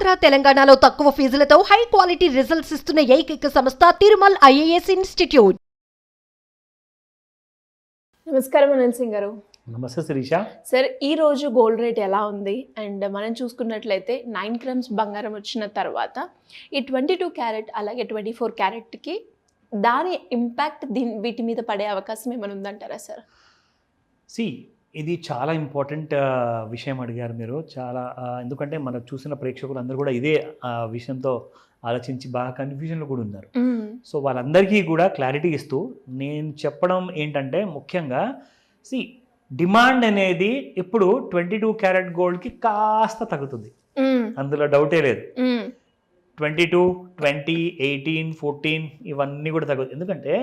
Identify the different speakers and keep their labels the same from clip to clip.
Speaker 1: ఆంధ్ర తెలంగాణలో తక్కువ ఫీజులతో high quality results ఇస్తున్న ఏకైక సంస్థ తిరుమల్ ఐఏఎస్ ఇన్స్టిట్యూట్.
Speaker 2: నమస్కారం అనిల్ సింగ్ గారు.
Speaker 3: నమస్తే శిరీష.
Speaker 2: సార్, ఈ రోజు గోల్డ్ రేట్ ఎలా ఉంది? అండ్ మనం చూసుకున్నట్లయితే 9 గ్రామ్స్ బంగారం వచ్చిన తర్వాత ఈ 22 క్యారెట్ అలాగే 24 క్యారెట్కి దాని ఇంపాక్ట్ వీటి మీద పడే అవకాశం ఏమైనా ఉందంటారా సార్?
Speaker 3: ఇది చాలా ఇంపార్టెంట్ విషయం అడిగారు మీరు. చాలా ఎందుకంటే మనం చూసిన ప్రేక్షకులు అందరూ కూడా ఇదే విషయంతో ఆలోచించి బాగా కన్ఫ్యూజన్లో కూడా ఉన్నారు. సో వాళ్ళందరికీ కూడా క్లారిటీ ఇస్తూ నేను చెప్పడం ఏంటంటే, ముఖ్యంగా డిమాండ్ అనేది ఇప్పుడు 22 క్యారెట్ గోల్డ్కి కాస్త తగ్గుతుంది, అందులో డౌటే లేదు. 22, 20, 18, 14 ఇవన్నీ కూడా తగ్గుతుంది. ఎందుకంటే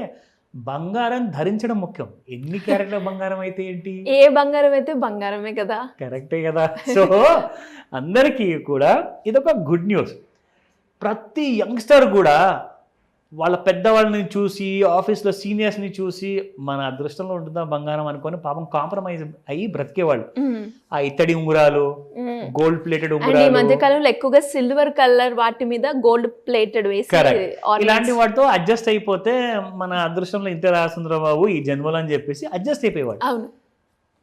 Speaker 3: బంగారం ధరించడం ముఖ్యం. ఎన్ని క్యారెట్ల బంగారం అయితే ఏంటి,
Speaker 2: ఏ బంగారం అయితే బంగారమే కదా.
Speaker 3: కరెక్టే కదా. సో అందరికీ కూడా ఇదొక గుడ్ న్యూస్. ప్రతి యంగ్స్టర్ కూడా వాళ్ళ పెద్దవాళ్ళని చూసి, ఆఫీస్లో సీనియర్స్ని చూసి మన అదృష్టంలో ఉంటుందా బంగారం అనుకొని పాపం కాంప్రమైజ్ అయ్యి బ్రతికేవాళ్ళు. ఆ ఇత్తడి ఉంగురాలు, గోల్డ్ ప్లేటెడ్ ఉంగురాలు,
Speaker 2: ఈ మధ్య కాలంలో ఎక్కువగా సిల్వర్ కలర్ వాటి మీద గోల్డ్ ప్లేటెడ్ వేసి
Speaker 3: ఇలాంటి వాటితో అడ్జస్ట్ అయిపోతే మన అదృష్టంలో ఇంతే రాసుందర బాబు ఈ జన్మలో అని చెప్పేసి అడ్జస్ట్ అయిపోయేవాడు.
Speaker 2: అవును.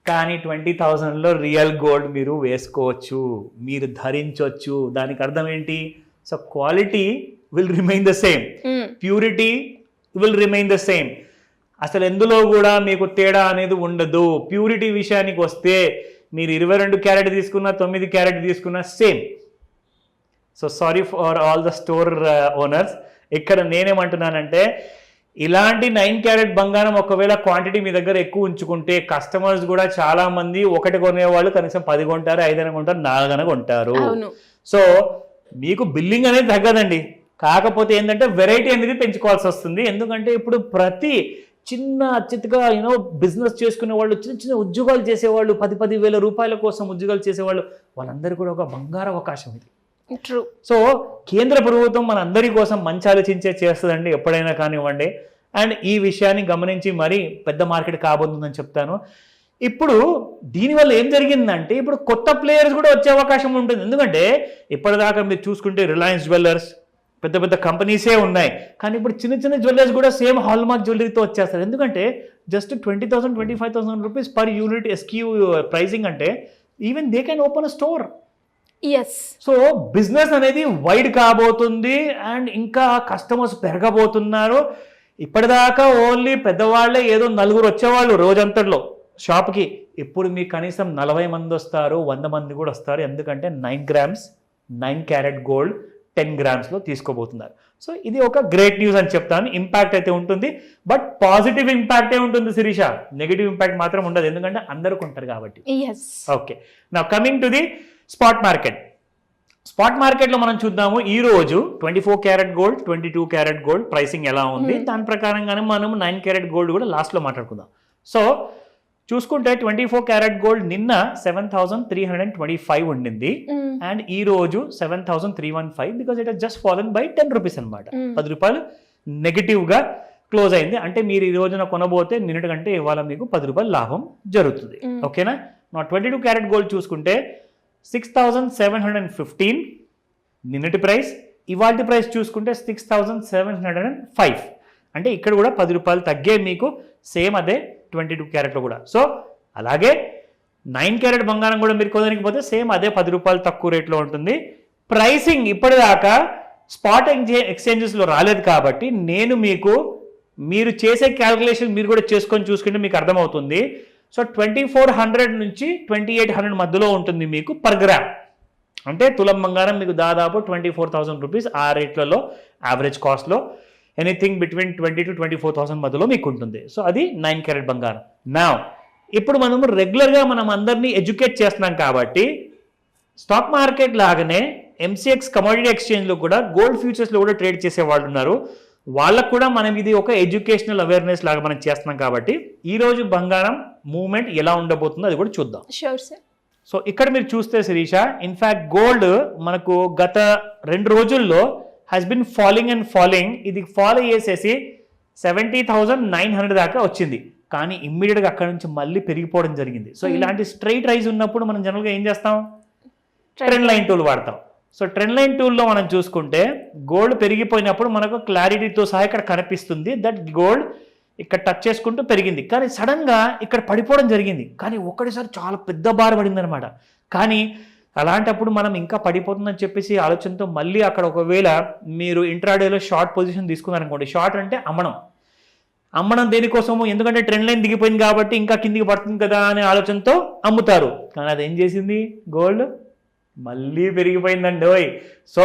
Speaker 3: కానీ 20,000లో రియల్ గోల్డ్ మీరు వేసుకోవచ్చు, మీరు ధరించవచ్చు. దానికి అర్థం ఏంటి? So quality will remain the same, purity will remain the same. అసలు ఎందులో కూడా మీకు తేడా అనేది ఉండదు. ప్యూరిటీ విషయానికి వస్తే మీరు 22 క్యారెట్ తీసుకున్నా 9 క్యారెట్ తీసుకున్నా same. So sorry for all the store owners. ఇక్కడ నేనేమంటున్నానంటే, ఇలాంటి 9 క్యారెట్ బంగారం ఒకవేళ క్వాంటిటీ మీ దగ్గర ఎక్కువ ఉంచుకుంటే కస్టమర్స్ కూడా చాలా మంది ఒకటి కొనేవాళ్ళు కనీసం 10 కొంటారు, 5 కొంటారు, 4 కొంటారు. సో మీకు బిల్లింగ్ అనేది తగ్గదండి. కాకపోతే ఏంటంటే వెరైటీ అనేది పెంచుకోవాల్సి వస్తుంది. ఎందుకంటే ఇప్పుడు ప్రతి చిన్న చిత్తగా బిజినెస్ చేసుకునే వాళ్ళు, చిన్న చిన్న ఉద్యోగాలు చేసేవాళ్ళు, 10,000 రూపాయల కోసం ఉద్యోగాలు చేసేవాళ్ళు, వాళ్ళందరూ కూడా ఒక బంగారు అవకాశం ఇది.
Speaker 2: ట్రూ.
Speaker 3: సో కేంద్ర ప్రభుత్వం మన అందరి కోసం మంచి ఆలోచించే చేస్తుందండి ఎప్పుడైనా కానివ్వండి. అండ్ ఈ విషయాన్ని గమనించి మరీ పెద్ద మార్కెట్ కాబోతుందని చెప్తాను. ఇప్పుడు దీనివల్ల ఏం జరిగిందంటే, ఇప్పుడు కొత్త ప్లేయర్స్ కూడా వచ్చే అవకాశం ఉంటుంది. ఎందుకంటే ఇప్పటిదాకా మీరు చూసుకుంటే రిలయన్స్ జ్యువెలర్స్, పెద్ద పెద్ద కంపెనీసే ఉన్నాయి. కానీ ఇప్పుడు చిన్న చిన్న జ్యువెలర్స్ కూడా సేమ్ హాల్మార్క్ జ్యువెలరీతో వచ్చేస్తారు. ఎందుకంటే just 20,000, 25,000 rupees per unit SKU pricing అంటే even they can open a store. So business అనేది వైడ్ కాబోతుంది అండ్ ఇంకా కస్టమర్స్ పెరగబోతున్నారు. ఇప్పటిదాకా ఓన్లీ పెద్దవాళ్ళే ఏదో 4 వచ్చేవాళ్ళు రోజంతట్లో షాప్కి. ఇప్పుడు మీకు కనీసం 40 మంది వస్తారు, 100 మంది కూడా వస్తారు. ఎందుకంటే 9 గ్రామ్స్ 9 క్యారెట్ గోల్డ్ 10 గ్రామ్స్లో తీసుకోబోతున్నారు. సో ఇది ఒక గ్రేట్ న్యూస్ అని చెప్తాను. ఇంపాక్ట్ అయితే ఉంటుంది, బట్ పాజిటివ్ ఇంపాక్టే ఉంటుంది శిరీష. నెగిటివ్ ఇంపాక్ట్ మాత్రం ఉండదు, ఎందుకంటే అందరూ కొంటారు కాబట్టి. ఓకే, నా coming to the spot market. Spot మార్కెట్లో మనం చూద్దాము ఈ రోజు 24 carat gold, 22 carat gold pricing ఎలా ఉంది. దాని ప్రకారంగానే మనం 9 క్యారెట్ గోల్డ్ కూడా లాస్ట్లో మాట్లాడుకుందాం. సో చూసుకుంటే 24 క్యారెట్ గోల్డ్ నిన్న 7,325 ఉండింది అండ్ ఈ రోజు 7,315, because it has just fallen by 10 rupees అనమాట. 10 రూపాయలు నెగిటివ్గా క్లోజ్ అయింది. అంటే మీరు ఈ రోజున కొనబోతే నిన్నటి కంటే ఇవాళ మీకు 10 రూపాయలు లాభం జరుగుతుంది. ఓకేనా. నా 22 క్యారెట్ గోల్డ్ చూసుకుంటే 6,715 నిన్నటి ప్రైస్, ఇవాళ ప్రైస్ చూసుకుంటే 6,705. అంటే ఇక్కడ కూడా 10 రూపాయలు తగ్గే మీకు సేమ్ అదే 22 క్యారెట్లో కూడా. సో అలాగే 9 క్యారెట్ బంగారం కూడా మీరు కొనడానికి పోతే సేమ్ అదే 10 రూపాయలు తక్కువ రేట్లో ఉంటుంది. ప్రైసింగ్ ఇప్పటిదాకా స్పాట్ ఎక్స్చేంజెస్లో రాలేదు కాబట్టి నేను మీరు చేసే క్యాల్కులేషన్ మీరు కూడా చేసుకొని చూసుకుంటే మీకు అర్థమవుతుంది. సో 2,400 నుంచి 2,800 మధ్యలో ఉంటుంది మీకు పర్ గ్రామ్. అంటే తులం బంగారం మీకు దాదాపు 24,000 రూపీస్ ఆ రేట్లలో యావరేజ్ కాస్ట్లో ఎనీథింగ్ బిట్వీన్ 20,000 to 24,000 మధ్యలో మీకు ఉంటుంది. సో అది 9 క్యారెట్ బంగారం. నా ఇప్పుడు మనము రెగ్యులర్గా మనం అందరినీ ఎడ్యుకేట్ చేస్తున్నాం కాబట్టి స్టాక్ మార్కెట్ లాగానే MCX కమోడిటీ ఎక్స్చేంజ్లో కూడా గోల్డ్ ఫ్యూచర్స్లో కూడా ట్రేడ్ చేసే వాళ్ళు ఉన్నారు. వాళ్ళకు కూడా మనం ఇది ఒక ఎడ్యుకేషనల్ అవేర్నెస్ లాగా మనం చేస్తున్నాం కాబట్టి ఈరోజు బంగారం మూవ్మెంట్ ఎలా ఉండబోతుందో అది కూడా చూద్దాం.
Speaker 2: Sure sir.
Speaker 3: సో ఇక్కడ మీరు చూస్తే శిరీష, ఇన్ఫ్యాక్ట్ గోల్డ్ మనకు గత 2 రోజుల్లో has been falling and falling. ఇది ఫాలో చేసేసి 70,900 దాకా వచ్చింది. కానీ ఇమ్మీడియట్గా అక్కడ నుంచి మళ్ళీ పెరిగిపోవడం జరిగింది. సో ఇలాంటి స్ట్రైట్ రైజ్ ఉన్నప్పుడు మనం జనరల్గా ఏం చేస్తాం? ట్రెండ్ లైన్ టూల్ వాడతాం. సో ట్రెండ్ లైన్ టూల్లో మనం చూసుకుంటే గోల్డ్ పెరిగిపోయినప్పుడు మనకు క్లారిటీతో సహా ఇక్కడ కనిపిస్తుంది దట్ గోల్డ్ ఇక్కడ టచ్ చేసుకుంటూ పెరిగింది, కానీ సడన్గా ఇక్కడ పడిపోవడం జరిగింది, కానీ ఒక్కడిసారి చాలా పెద్ద బార్ పడింది అనమాట. కానీ అలాంటప్పుడు మనం ఇంకా పడిపోతుందని చెప్పేసి ఆలోచనతో మళ్ళీ అక్కడ ఒకవేళ మీరు ఇంట్రాడేలో షార్ట్ పొజిషన్ తీసుకున్నారనుకోండి, షార్ట్ అంటే అమ్మడం దేనికోసము, ఎందుకంటే ట్రెండ్ లైన్ దిగిపోయింది కాబట్టి ఇంకా కిందికి పడుతుంది కదా అనే ఆలోచనతో అమ్ముతారు. కానీ అది ఏం చేసింది, గోల్డ్ మళ్ళీ పెరిగిపోయిందండి. సో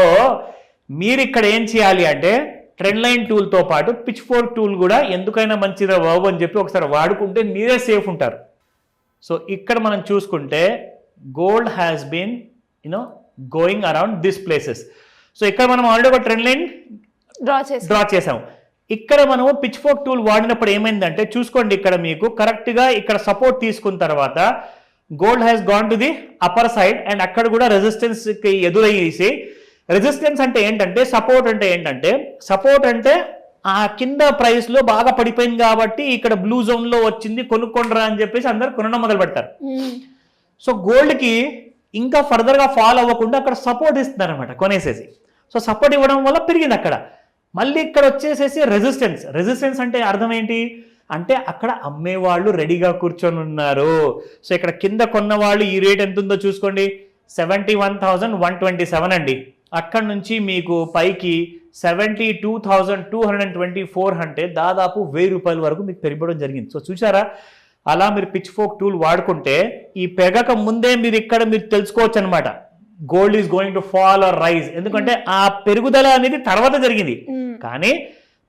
Speaker 3: మీరు ఇక్కడ ఏం చేయాలి అంటే ట్రెండ్ లైన్ టూల్తో పాటు పిచ్ ఫోర్క్ టూల్ కూడా ఎందుకైనా మంచిదా బాబు అని చెప్పి ఒకసారి వాడుకుంటే మీరే సేఫ్ ఉంటారు. సో ఇక్కడ మనం చూసుకుంటే gold has been going around this places. So ఇక్కడ మనం ఆల్రెడీ ఒక ట్రెండ్ లైన్ డ్రా చేసాం. ఇక్కడ మనం పిచ్ ఫోర్క్ టూల్ వాడినప్పుడు ఏమైందంటే చూసుకోండి, ఇక్కడ మీకు కరెక్ట్గా ఇక్కడ సపోర్ట్ తీసుకున్న తర్వాత gold has gone to the upper side and అక్కడ కూడా రెసిస్టెన్స్కి ఎదురయ్యేసి, రెసిస్టెన్స్ అంటే ఏంటంటే సపోర్ట్ అంటే ఏంటంటే, సపోర్ట్ అంటే ఆ కింద ప్రైస్లో బాగా పడిపోయింది కాబట్టి ఇక్కడ బ్లూ జోన్లో వచ్చింది కొనుక్కొండ్రా అని చెప్పేసి అందరు కొనడం మొదలు పెడతారు. సో గోల్డ్కి ఇంకా ఫర్దర్గా ఫాల్ అవ్వకుండా అక్కడ సపోర్ట్ ఇస్తున్నారు అనమాట కొనేసేసి. సో సపోర్ట్ ఇవ్వడం వల్ల పెరిగింది అక్కడ. మళ్ళీ ఇక్కడ వచ్చేసేసి రెసిస్టెన్స్ అంటే అర్థం ఏంటి అంటే అక్కడ అమ్మేవాళ్ళు రెడీగా కూర్చొని ఉన్నారు. సో ఇక్కడ కింద కొన్న వాళ్ళు ఈ రేట్ ఎంత ఉందో చూసుకోండి, 71,127 అండి. అక్కడ నుంచి మీకు పైకి 72,224 అంటే దాదాపు 1,000 రూపాయల వరకు మీకు పెరిగిపోవడం జరిగింది. సో చూసారా, అలా మీరు పిచ్ ఫోర్క్ టూల్ వాడుకుంటే ఈ పెరగక ముందే మీరు ఇక్కడ మీరు తెలుసుకోవచ్చు అనమాట gold is going to fall or rise. ఎందుకంటే ఆ పెరుగుదల అనేది తర్వాత జరిగింది, కానీ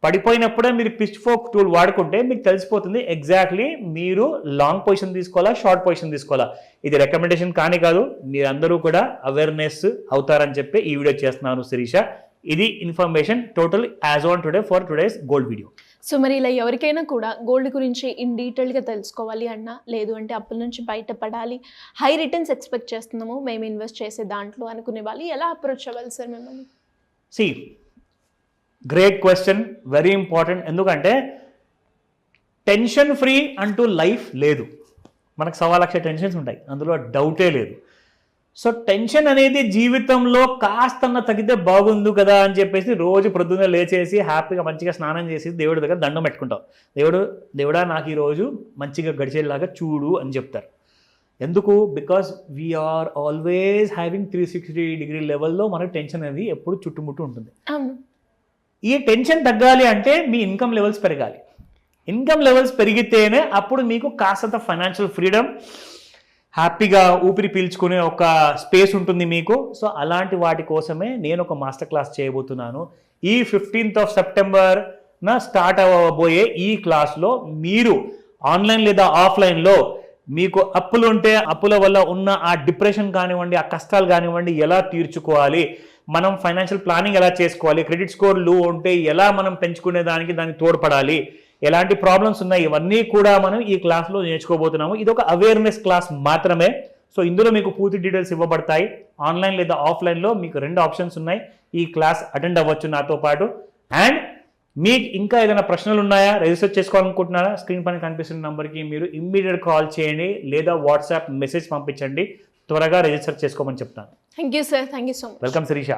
Speaker 3: పడిపోయినప్పుడే మీరు పిచ్ ఫోర్క్ టూల్ వాడుకుంటే మీకు తెలిసిపోతుంది ఎగ్జాక్ట్లీ మీరు లాంగ్ పొజిషన్ తీసుకోవాలా, షార్ట్ పొజిషన్ తీసుకోవాలా. ఇది రికమెండేషన్ కానీ కాదు, మీరందరూ కూడా అవేర్నెస్ అవుతారని చెప్పి ఈ వీడియో చేస్తున్నాను శిరీష. ఇది information total as on today for today's gold video.
Speaker 2: So మరి ఇలా ఎవరికైనా కూడా గోల్డ్ గురించి ఇన్ డీటెయిల్గా తెలుసుకోవాలి అన్నా, లేదు అంటే అప్పుల నుంచి బయటపడాలి, హై రిటర్న్స్ ఎక్స్పెక్ట్ చేస్తున్నాము మేము ఇన్వెస్ట్ చేసే దాంట్లో అనుకునే వాళ్ళు ఎలా అప్రోచ్ అవ్వాలి సార్ మిమ్మల్ని?
Speaker 3: Great question, very important. ఎందుకంటే టెన్షన్ ఫ్రీ అంటూ లైఫ్ లేదు. మనకు 1,00,000 టెన్షన్స్ ఉంటాయి, అందులో డౌటే లేదు. సో టెన్షన్ అనేది జీవితంలో కాస్తన్న తగ్గితే బాగుంది కదా అని చెప్పేసి రోజు ప్రొద్దున లేచేసి హ్యాపీగా మంచిగా స్నానం చేసి దేవుడి దగ్గర దండం పెట్టుకుంటాం. దేవుడా నాకు ఈరోజు మంచిగా గడిచేలాగా చూడు అని చెప్తారు. ఎందుకు? Because we are always having 360 degree లెవెల్లో మనకు టెన్షన్ అనేది ఎప్పుడు చుట్టుముట్టు ఉంటుంది. ఈ టెన్షన్ తగ్గాలి అంటే మీ ఇన్కమ్ లెవెల్స్ పెరగాలి. ఇన్కమ్ లెవెల్స్ పెరిగితేనే అప్పుడు మీకు కాస్తంత ఫైనాన్షియల్ ఫ్రీడమ్, హ్యాపీగా ఊపిరి పీల్చుకునే ఒక స్పేస్ ఉంటుంది మీకు. సో అలాంటి వాటి కోసమే నేను ఒక మాస్టర్ క్లాస్ చేయబోతున్నాను. ఈ 15th సెప్టెంబర్న స్టార్ట్ అవ్వబోయే ఈ క్లాస్లో మీరు ఆన్లైన్ లేదా ఆఫ్లైన్లో మీకు అప్పులు ఉంటే అప్పుల వల్ల ఉన్న ఆ డిప్రెషన్ కానివ్వండి, ఆ కష్టాలు కానివ్వండి ఎలా తీర్చుకోవాలి, మనం ఫైనాన్షియల్ ప్లానింగ్ ఎలా చేసుకోవాలి, క్రెడిట్ స్కోర్ లో ఉంటే ఎలా మనం పెంచుకునే దానికి తోడ్పడాలి, ఎలాంటి ప్రాబ్లమ్స్ ఉన్నాయి, ఇవన్నీ కూడా మనం ఈ క్లాస్లో నేర్చుకోబోతున్నాము. ఇది ఒక అవేర్నెస్ క్లాస్ మాత్రమే. సో ఇందులో మీకు పూర్తి డీటెయిల్స్ ఇవ్వబడతాయి. ఆన్లైన్ లేదా ఆఫ్లైన్లో మీకు 2 ఆప్షన్స్ ఉన్నాయి. ఈ క్లాస్ అటెండ్ అవ్వచ్చు నాతో పాటు. అండ్ మీకు ఇంకా ఏదైనా ప్రశ్నలు ఉన్నాయా, రిజిస్టర్ చేసుకోవాలనుకుంటున్నారా, స్క్రీన్ పైన కనిపిస్తున్న నెంబర్కి మీరు ఇమ్మీడియట్ కాల్ చేయండి లేదా వాట్సాప్ మెసేజ్ పంపించండి. త్వరగా రిజిస్టర్ చేసుకోమని చెప్తాను.
Speaker 2: Thank you sir, thank you so much.
Speaker 3: Welcome Sirisha.